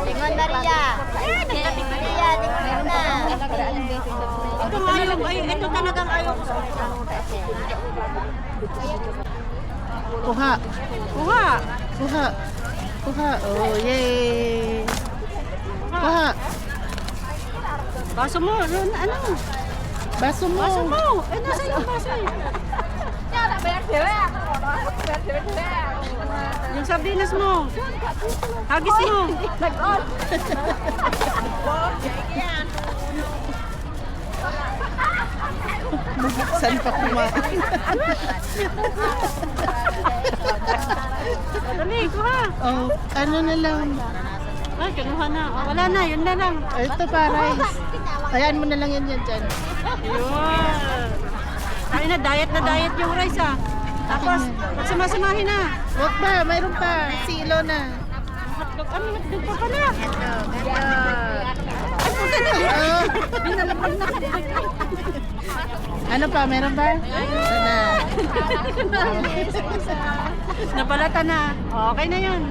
Tingon Maria. Maria, tingon na. Ito nga yung, ito talagang ayaw ko sa Kuha. Kuha. Kuha. Kuha. Oh, yay. Kuha. Baso mo, ano? Baso mo. Baso mo. Eh, nasa yung baso eh. Yung sardinas mo. Hagis mo. Saan pa kumain? Dali, kuha. Oh, ano na lang. Ay, kinuha na. Oh, wala na, yun na lang. Ito pa, rice. Hayaan mo na lang yan dyan. Yun. Ay na diet yung rice ah. Tapos, magsama-samahin na. Wag ba? Mayroon pa. Silo na. Hotdog, ano hotdog pa pala? Oh. Binalapag na hotdog. Ano pa? Meron ba? Ito na. Nabalata na. Okay na yun.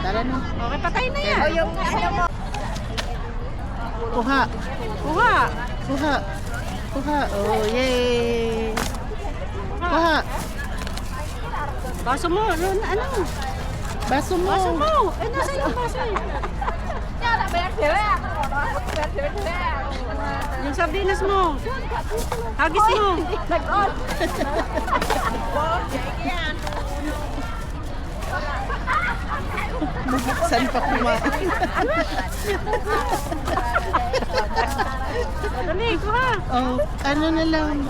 Tara na. Okay, patay na yan. Yung ano mo. Kuha. Kuha. Kuha. Kuha. Oh, yay. Kuha. Baso mo, ano? Baso mo. Baso mo. Eh, nasa yung baso eh. Yung sardinas mo. Hagis mo. Saan pa kumain? Dali, kuha. Oh, ano na lang.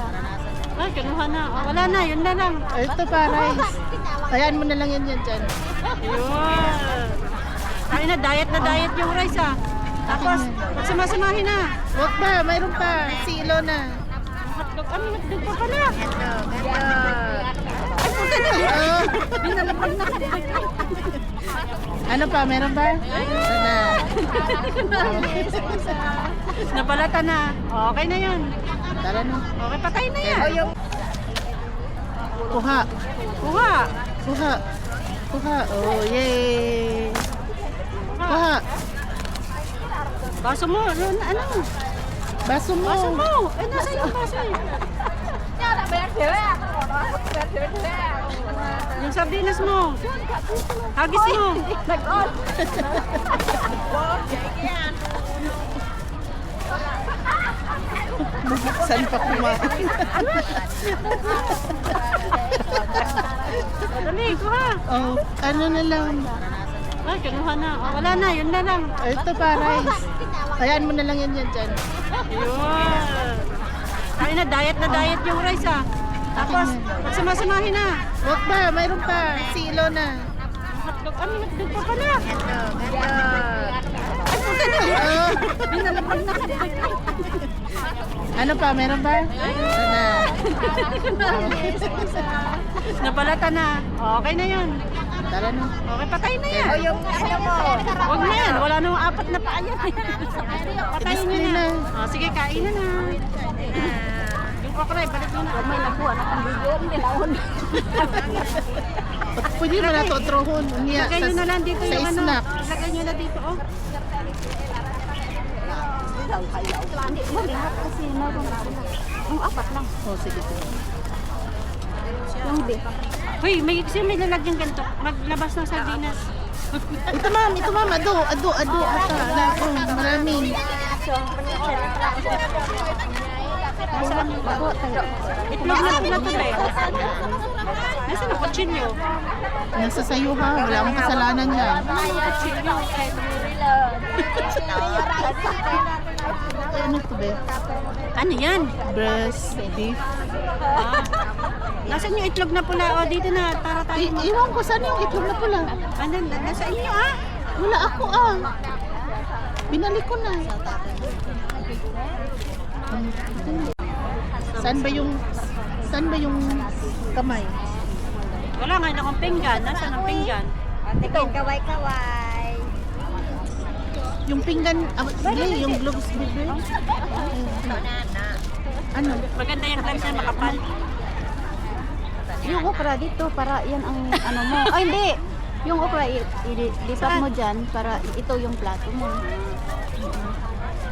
Ay, kinuha na. Oh, wala na, yun na lang. Ito pa, rice. Hayaan mo na lang yan dyan. Yun. Ay na diet yung rice ah. Tapos, magsama-samahin na. Wag ba? Mayroon pa. Silo na. Hotdog, ano hotdog pa pala? Oh. Binalapag na hotdog. Ano pa? Meron ba? Ito na. Nabalata na. Okay na yun. Tara na. Okay, patay na yan. Kuha. Kuha. Kuha. Kuha. Oh, yay. Kuha. Baso mo, ano? Baso mo. Baso mo. Eh, nasa yung baso eh. Yung sardinas mo. Hagis mo. Saan pa kumain? Dali, kuha. Oh, ano na lang. Ay, kinuha na. Oh, wala na, yun na lang. Ito pa, rice. Hayaan mo na lang yan dyan. Yun. Ay na diet yung rice ah. Tapos, magsama-samahin na. Wag ba? Mayroon pa. Silo na. Hotdog, ano hotdog pa pala? Oh. Binalapag na hotdog. Ano pa? Meron ba? Ito na. Nabalata na. Okay na yun. Tara na. Okay, patay na yan. Yung ano mo. Huwag na yan. Wala nang apat na paa yan. Patayin nyo I-display na. na. Oh, sige, kain na na. Yung okra, balik mo na. May nabuhan akong video. Pwede mo na ito trohon. Lagay nyo na lang dito sa yung ano. snack. Lagay nyo na dito, oh. Lahat kasi naroon ako. Ang apat lang. Oh, sige. Yung beef. Hoy, may lalagyan ganito. Maglabas ng sardinas. Ito ma'am. Ado. Ata. Marami. Itlog na po na to eh. Nasaan ang kutsilyo? Nasa sayo ha. Wala akong kasalanan yan. Kutsilyo. Ano ito be? Ano yan? Breast beef. Ah. Nasaan yung itlog na pula? O, dito na. Para tayo. Iwan ko saan yung itlog na pula. Ano, nasa inyo ah. Wala ako Binalik ko na. Saan ba yung kamay? Wala nga akong pinggan. Nasaan ang pinggan? Ito, kaway-kaway. Yung pinggan, yung gloves bebe. Ano? Maganda yung gloves na makapal. Yung okra dito para yan ang ano mo. Ay, hindi. Yung okra, ilipat mo dyan para ito yung plato mo.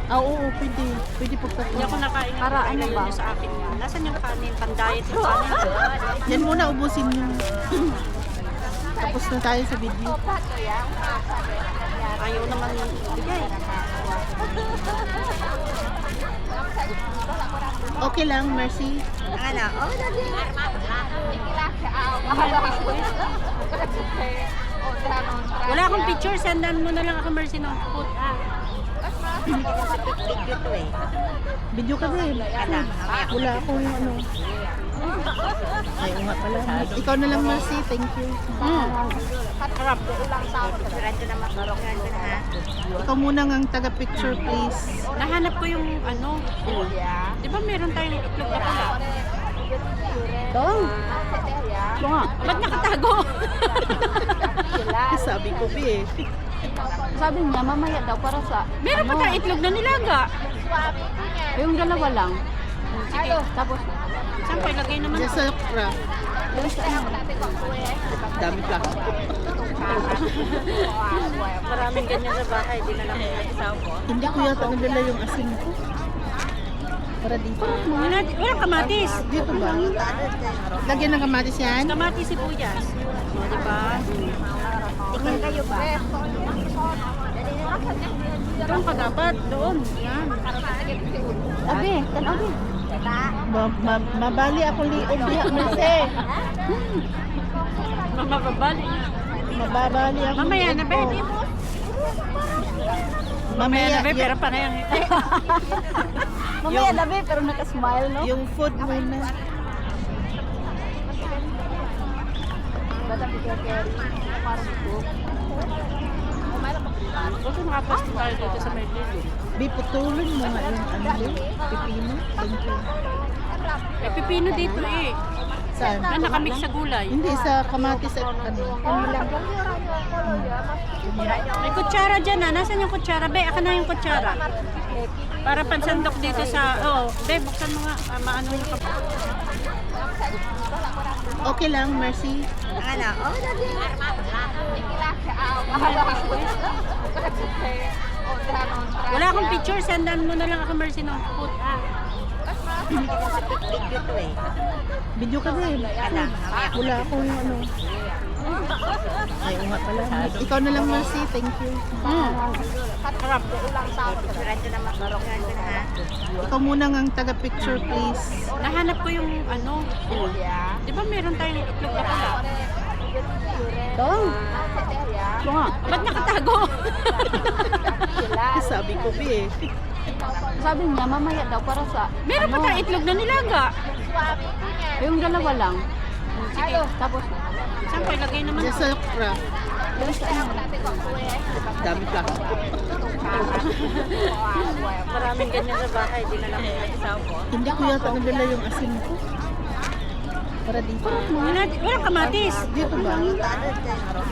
Ah, oo, pwede. Pwede po Hindi ako nakain. Para ano ba? Sa akin. Nasaan yung kanin? Pan-diet yung kanin. Yan muna, ubusin nyo. Tapos na tayo sa video. Ayaw naman bigay. Okay lang, Mercy. Ano? Oh, Wala akong picture. Sendan mo na lang ako, Mercy, ng food. video to eh. Video ka din. Wala akong ano. Ay, oo nga pala. Ikaw na lang, Mercy. Thank you. Harap. Diretso na magkaroon ko na ha. Ikaw muna ang taga-picture, please. Nahanap ko yung ano. Di ba meron tayong itlog na pala? Ito? Ito nga. Ba't nakatago? Sabi ko, eh. Sabi niya, mamaya daw para sa... Meron pa tayong itlog na nilaga. Yung dalawa lang. Sige. Tapos, Saan pa ilagay naman? Diyan sa okra. yung sa ano. Dami plastic. Maraming ganyan sa bahay. Di na lang nag-isaw ko. Hindi ko yata nagdala yung asin ko. Para dito. Walang kamatis. Dito ba? Lagyan ng kamatis yan? Kamatis, sibuyas. O, di ba? Tingin kayo ba? Doon ka dapat. Doon. Yan. Abi, tanabi. Mabali ako liog diha, Mercy. Mamababali. Mababali ako. Mamaya na, liog Ben. ko. Mamaya na, Ben. Pero para yan. Mamaya nabi, pero nakasmile, no? Yung food muna. Bata picture carry. Parang ito. Kasi makapasto tayo dito sa may building. Bi, putulin mo nga yung ano yun, pipino. Thank you. Eh, pipino dito eh. Saan? Na nakamix sa gulay. Hindi, sa kamatis at ano. May kutsara dyan ah. Nasaan yung kutsara? Be, aka na yung kutsara. Para pansandok dito sa... Oh, be, buksan mo nga. Maano yung kap... Okay lang, Mercy. Ano? Oh, Wala akong picture. Sendan mo na lang ako, Mercy, ng food. video to eh. Video ka din. Wala akong ano. Ay, oo nga pala. Ikaw na lang, Mercy. Thank you. Harap. Diretso na magkaroon ko na ha. Ikaw muna ang taga-picture, please. Nahanap ko yung ano. Di ba meron tayong itlog na pala? Ito? Ito nga. Ba't nakatago? Sabi ko, eh. Sabi niya, mamaya daw para sa... Meron pa tayong itlog na nilaga. Yung dalawa lang. Sige. Tapos, Saan pa ilagay naman? Diyan sa okra. yung sa ano. Dami plastic. Maraming ganyan sa bahay. Di na lang nag-isaw ko. Hindi ko yata nagdala yung asin ko. Para dito. Walang kamatis. Dito ba?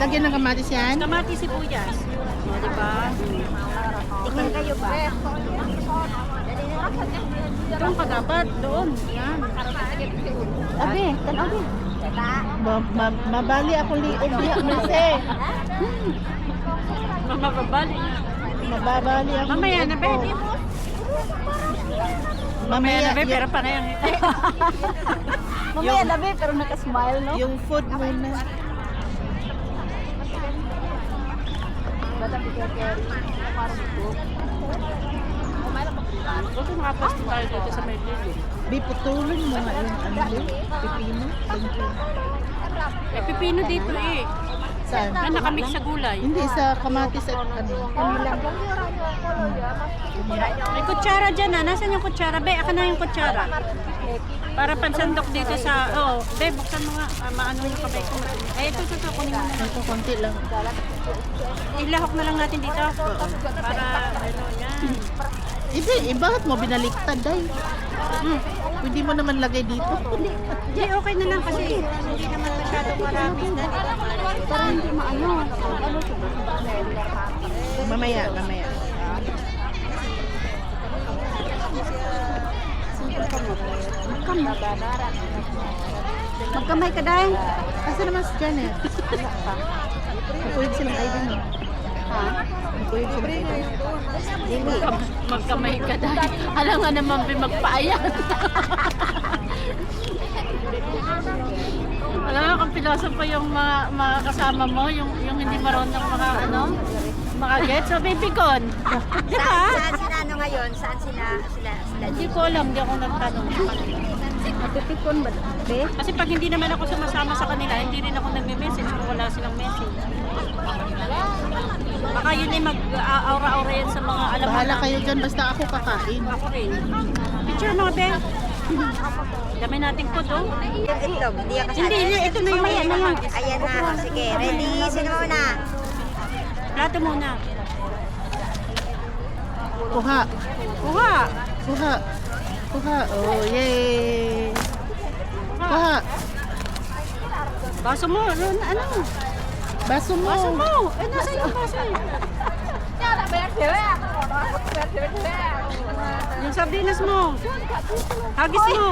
Lagyan ng kamatis yan? Kamatis, sibuyas. O, di ba? Tingin kayo ba? Doon ka dapat. Doon. Yan. Abi, tanabi. Mabali ako liog diha, Mercy. Mamababali. Mababali ako Mamaya na, Ben. Mamaya na, Ben. Pero para yan. Mamaya nabi, pero nakasmile, no? Yung food muna. Bata picture carry. Parang ito. Kasi makapasto tayo dito sa may building. Bi, putulin mo nga yung ano yun, pipino. Thank you. Eh, pipino dito eh. Saan? Na nakamix sa gulay. Hindi, sa kamatis at ano. May kutsara dyan ah. Nasaan yung kutsara? Be, aka na yung kutsara. Para pansandok dito sa... Oh, be, buksan mo nga. Maano yung kamay ko. Ay, ito. Kunin mo na. Ito, konti lang. Ilahok na lang natin dito. Para, ano, yan. Bakit mo binaliktad, day? Pwede mo naman lagay dito. Di, okay na lang kasi hindi naman masyadong marami. Para hindi maano. Ano siya? Mamaya. Magkamay ka, day. Kasi naman si Janet. Napuyod silang ID no? Ha? Napuyod silang ID. Hindi. Magkamay ka dahil. Alam nga naman magpaayan. Alam nga kung piloso pa yung mga kasama mo, yung hindi marunong mga mga gets. So, baby con. Di ba? Saan sila ano ngayon? Saan sila? Hindi ko alam, hindi ako nagtanong. Natipikon ba? Be? Kasi pag hindi naman ako sumasama sa kanila, hindi rin ako nagme-message kung wala silang message. Baka yun ay mag-aura-aura yan sa mga alam mo Bahala na. kayo dyan, basta ako kakain. Ako rin. Picture mga be. Dami nating food, oh. Yung itlog, hindi ka kasali. Hindi, ito na yung Mamaya na yan. Ayan na, o, sige. Ready? Sino muna? Plato muna. Kuha. Kuha. Kuha. Kuha. Oh, yay. Kuha. Baso mo. Ano? Baso mo. Baso mo. Eh, nasa yung baso eh. Yung sardinas mo. Hagis mo.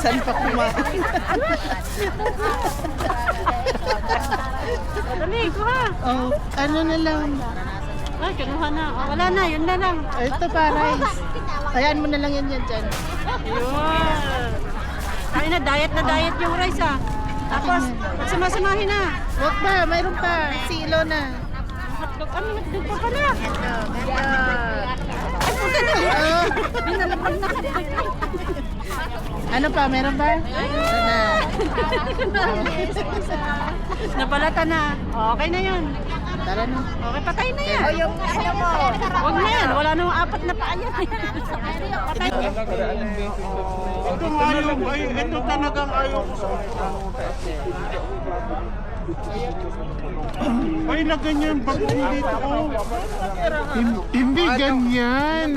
Saan pa kumain? Dali, kuha. Oh, ano na lang. Ay, kinuha na. Oh, wala na, yun na lang. Ito pa, rice. Hayaan mo na lang yan dyan. Yun. Ay na diet yung rice ah. Tapos, magsamasamahin na. Wag ba? Mayroon pa. Silo na. Hotdog, ano hotdog pa pala? Oh. Ano pa? Meron ba? Ito na. Napalata na. Okay na yun. Tara na. Okay, patay na yan. O yung ano mo? Huwag na yan. Wala nang apat na paa yan. Patay na. Ito nga yung, ito talagang ayaw ko sa ay, na ganyan, bagong dito ko. Hindi ganyan.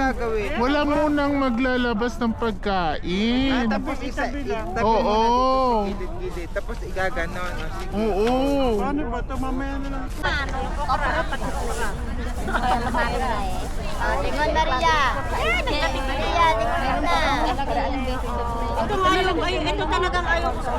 Wala munang maglalabas ng pagkain. Tapos itabi lang. Oo. Gilid-gilid. Tapos igaganon. Oo. Paano ba ito? Mamaya na lang. Tingon Maria. Maria, tingon na. Ito nga yung, ito talagang ayaw ko sa